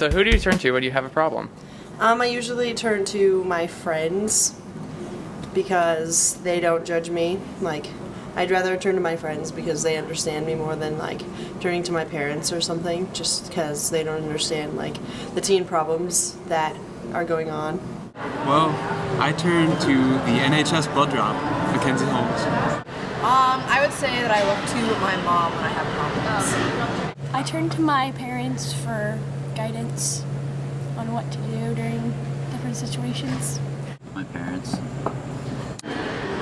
So who do you turn to when you have a problem? I usually turn to my friends because they don't judge me. Like, I'd rather turn to my friends because they understand me more than like turning to my parents or something, just because they don't understand like the teen problems that are going on. Well, I turn to the NHS blood drop, Mackenzie Holmes. I would say that I look to my mom when I have problems. I turn to my parents for guidance on what to do during different situations. My parents.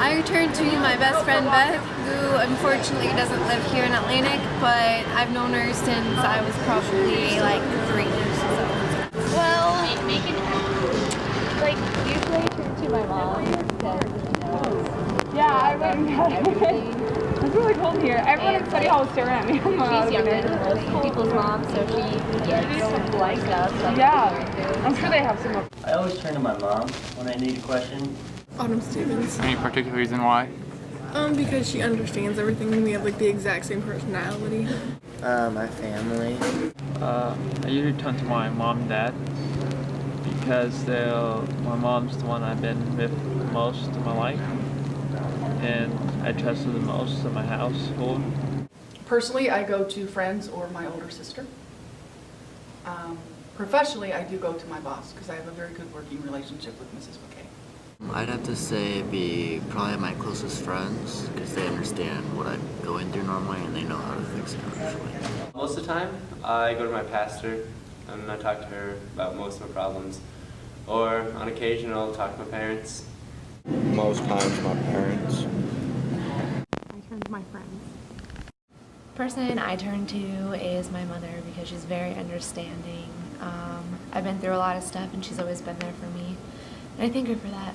I turn to my best friend Beth, who unfortunately doesn't live here in Atlantic, but I've known her since I was probably like 3. So. Well, like usually I turn to my mom because yeah, I went and got everything. It's really cold here. Everyone in study hall is staring at me. She's younger than most people's moms, so she gets like stuff. Yeah, I'm sure they have some. I always turn to my mom when I need a question. Autumn Stevens. Any particular reason why? Because she understands everything and we have like the exact same personality. My family. I usually turn to my mom and dad because my mom's the one I've been with most of my life, and I trust her the most in my household. Personally, I go to friends or my older sister. Professionally, I do go to my boss because I have a very good working relationship with Mrs. McKay. I'd have to say it'd be probably my closest friends because they understand what I'm going through normally and they know how to fix it usually. Most of the time, I go to my pastor and I talk to her about most of my problems. Or on occasion, I'll talk to my parents. Most times, my parents. I turn to my friends. Person I turn to is my mother because she's very understanding. I've been through a lot of stuff and she's always been there for me. And I thank her for that.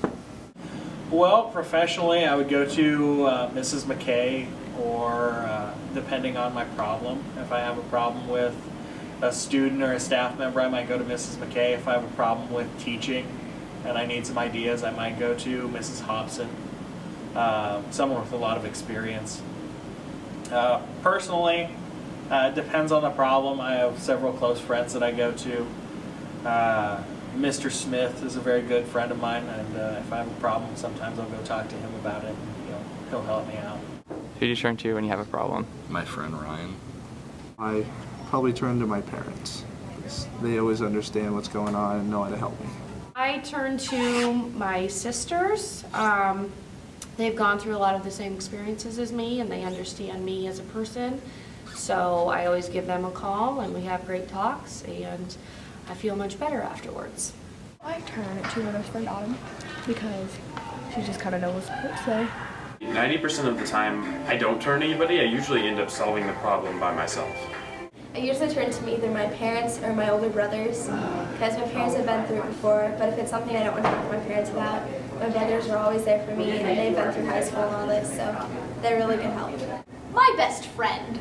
Well, professionally, I would go to Mrs. McKay, or depending on my problem. If I have a problem with a student or a staff member, I might go to Mrs. McKay. If I have a problem with teaching and I need some ideas, I might go to Mrs. Hobson, someone with a lot of experience. Personally, it depends on the problem. I have several close friends that I go to. Mr. Smith is a very good friend of mine, and if I have a problem, sometimes I'll go talk to him about it, and he'll help me out. Who do you turn to when you have a problem? My friend Ryan. I probably turn to my parents. They always understand what's going on and know how to help me. I turn to my sisters. They've gone through a lot of the same experiences as me, and they understand me as a person. So I always give them a call, and we have great talks, and I feel much better afterwards. I turn to my best friend Autumn because she just kind of knows what to say. 90% of the time, I don't turn to anybody. I usually end up solving the problem by myself. I usually turn to either my parents or my older brothers because my parents have been through it before, but if it's something I don't want to talk to my parents about, my brothers are always there for me and they've been through high school and all this, so they're really good help. My best friend.